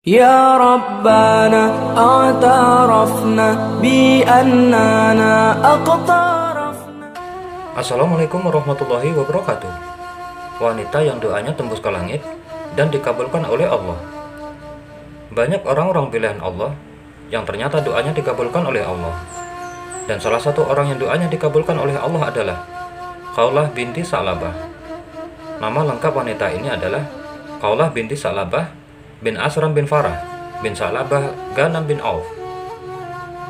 Ya Rabbana a'tarafna bi'annana aqtarafna. Assalamualaikum warahmatullahi wabarakatuh. Wanita yang doanya tembus ke langit dan dikabulkan oleh Allah. Banyak orang-orang pilihan Allah yang ternyata doanya dikabulkan oleh Allah. Dan salah satu orang yang doanya dikabulkan oleh Allah adalah Khawlah binti Sa'labah. Nama lengkap wanita ini adalah Khawlah binti Sa'labah bin Asram bin Farah bin Sa'labah Ghanam bin Auf.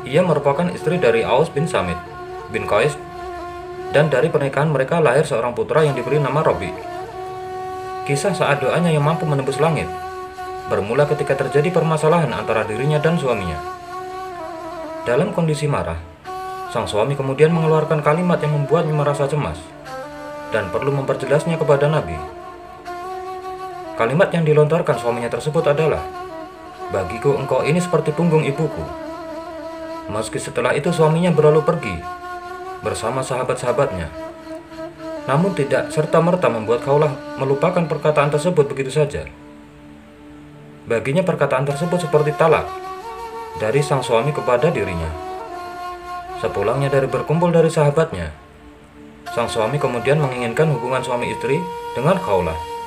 Ia merupakan istri dari Aus bin Samit bin Qais, dan dari pernikahan mereka lahir seorang putra yang diberi nama Robi. Kisah saat doanya yang mampu menembus langit bermula ketika terjadi permasalahan antara dirinya dan suaminya. Dalam kondisi marah, sang suami kemudian mengeluarkan kalimat yang membuatnya merasa cemas dan perlu memperjelasnya kepada Nabi. Kalimat yang dilontarkan suaminya tersebut adalah, "Bagiku engkau ini seperti punggung ibuku." Meski setelah itu suaminya berlalu pergi bersama sahabat-sahabatnya, namun tidak serta-merta membuat Khawlah melupakan perkataan tersebut begitu saja. Baginya perkataan tersebut seperti talak dari sang suami kepada dirinya. Sepulangnya dari berkumpul dari sahabatnya, sang suami kemudian menginginkan hubungan suami istri dengan Khawlah.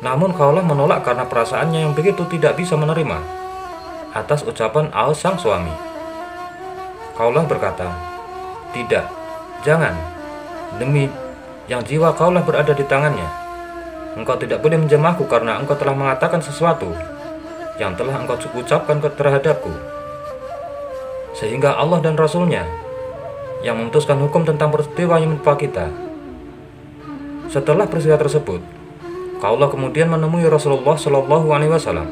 Namun Khawlah menolak karena perasaannya yang begitu tidak bisa menerima atas ucapan Aus sang suami. Khawlah berkata, "Tidak, jangan. Demi yang jiwa Khawlah berada di tangannya, engkau tidak boleh menjamahku karena engkau telah mengatakan sesuatu yang telah engkau ucapkan terhadapku. Sehingga Allah dan Rasulnya yang memutuskan hukum tentang peristiwa yang menimpa kita." Setelah peristiwa tersebut, Khawlah kemudian menemui Rasulullah Shallallahu Alaihi Wasallam.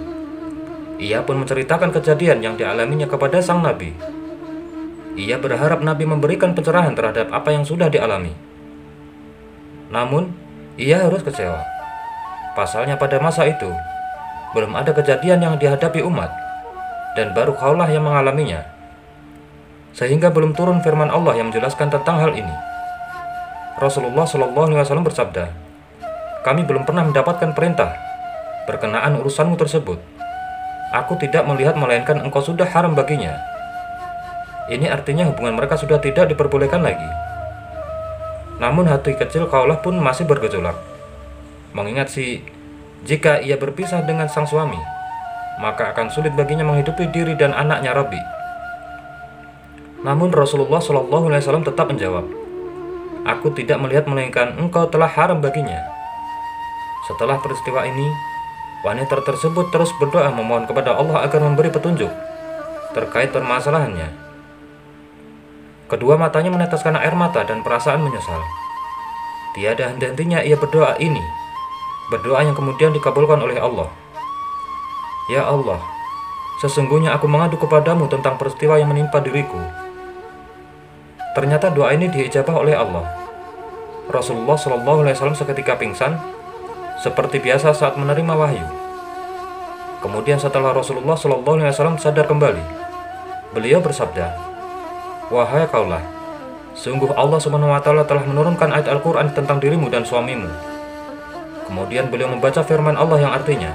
Ia pun menceritakan kejadian yang dialaminya kepada sang Nabi. Ia berharap Nabi memberikan pencerahan terhadap apa yang sudah dialami. Namun, ia harus kecewa. Pasalnya pada masa itu, belum ada kejadian yang dihadapi umat, dan baru Khawlah yang mengalaminya. Sehingga belum turun firman Allah yang menjelaskan tentang hal ini. Rasulullah Shallallahu Alaihi Wasallam bersabda, "Kami belum pernah mendapatkan perintah berkenaan urusanmu tersebut. Aku tidak melihat melainkan engkau sudah haram baginya." Ini artinya hubungan mereka sudah tidak diperbolehkan lagi. Namun hati kecil Khawlah pun masih bergejolak. Mengingat jika ia berpisah dengan sang suami, maka akan sulit baginya menghidupi diri dan anaknya Rabi. Namun Rasulullah Shallallahu Alaihi Wasallam tetap menjawab, "Aku tidak melihat melainkan engkau telah haram baginya." Setelah peristiwa ini, wanita tersebut terus berdoa memohon kepada Allah agar memberi petunjuk terkait permasalahannya. Kedua matanya meneteskan air mata dan perasaan menyesal. Tiada henti-hentinya ia berdoa ini, berdoa yang kemudian dikabulkan oleh Allah. "Ya Allah, sesungguhnya aku mengadu kepadamu tentang peristiwa yang menimpa diriku." Ternyata doa ini diijabah oleh Allah. Rasulullah Shallallahu Alaihi Wasallam seketika pingsan seperti biasa saat menerima wahyu. Kemudian setelah Rasulullah Shallallahu Alaihi Wasallam sadar kembali, beliau bersabda, "Wahai Khawlah, sungguh Allah Subhanahu Wa Taala telah menurunkan ayat Al-Quran tentang dirimu dan suamimu." Kemudian beliau membaca firman Allah yang artinya,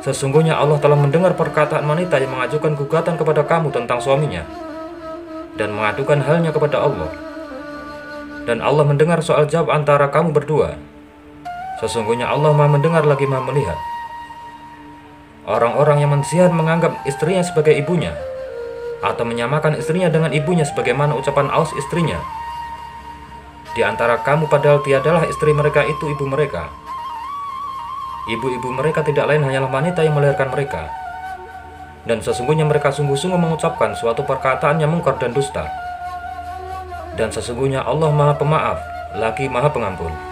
"Sesungguhnya Allah telah mendengar perkataan wanita yang mengajukan gugatan kepada kamu tentang suaminya dan mengadukan halnya kepada Allah. Dan Allah mendengar soal jawab antara kamu berdua. Sesungguhnya Allah Maha mendengar lagi Maha melihat." Orang-orang yang menziar menganggap istrinya sebagai ibunya atau menyamakan istrinya dengan ibunya sebagaimana ucapan Aus istrinya. "Di antara kamu padahal tiadalah istri mereka itu ibu mereka. Ibu-ibu mereka tidak lain hanyalah wanita yang melahirkan mereka. Dan sesungguhnya mereka sungguh-sungguh mengucapkan suatu perkataan yang mungkar dan dusta. Dan sesungguhnya Allah Maha Pemaaf lagi Maha Pengampun."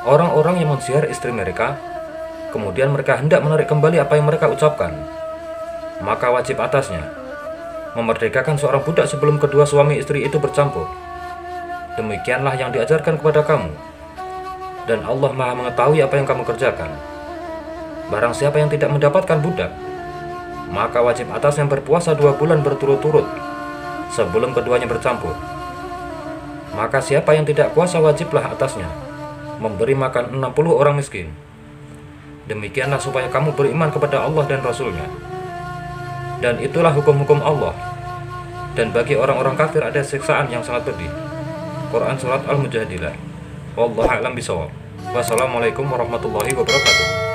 Orang-orang yang menziar istri mereka, kemudian mereka hendak menarik kembali apa yang mereka ucapkan, maka wajib atasnya memerdekakan seorang budak sebelum kedua suami istri itu bercampur. Demikianlah yang diajarkan kepada kamu, dan Allah Maha mengetahui apa yang kamu kerjakan. Barang siapa yang tidak mendapatkan budak, maka wajib atasnya berpuasa 2 bulan berturut-turut sebelum keduanya bercampur. Maka siapa yang tidak puasa wajiblah atasnya memberi makan 60 orang miskin. Demikianlah supaya kamu beriman kepada Allah dan Rasul-Nya. Dan itulah hukum-hukum Allah. Dan bagi orang-orang kafir ada siksaan yang sangat pedih. Quran Surat Al-Mujadilah. Wallahu a'lam bishawab. Wassalamualaikum warahmatullahi wabarakatuh.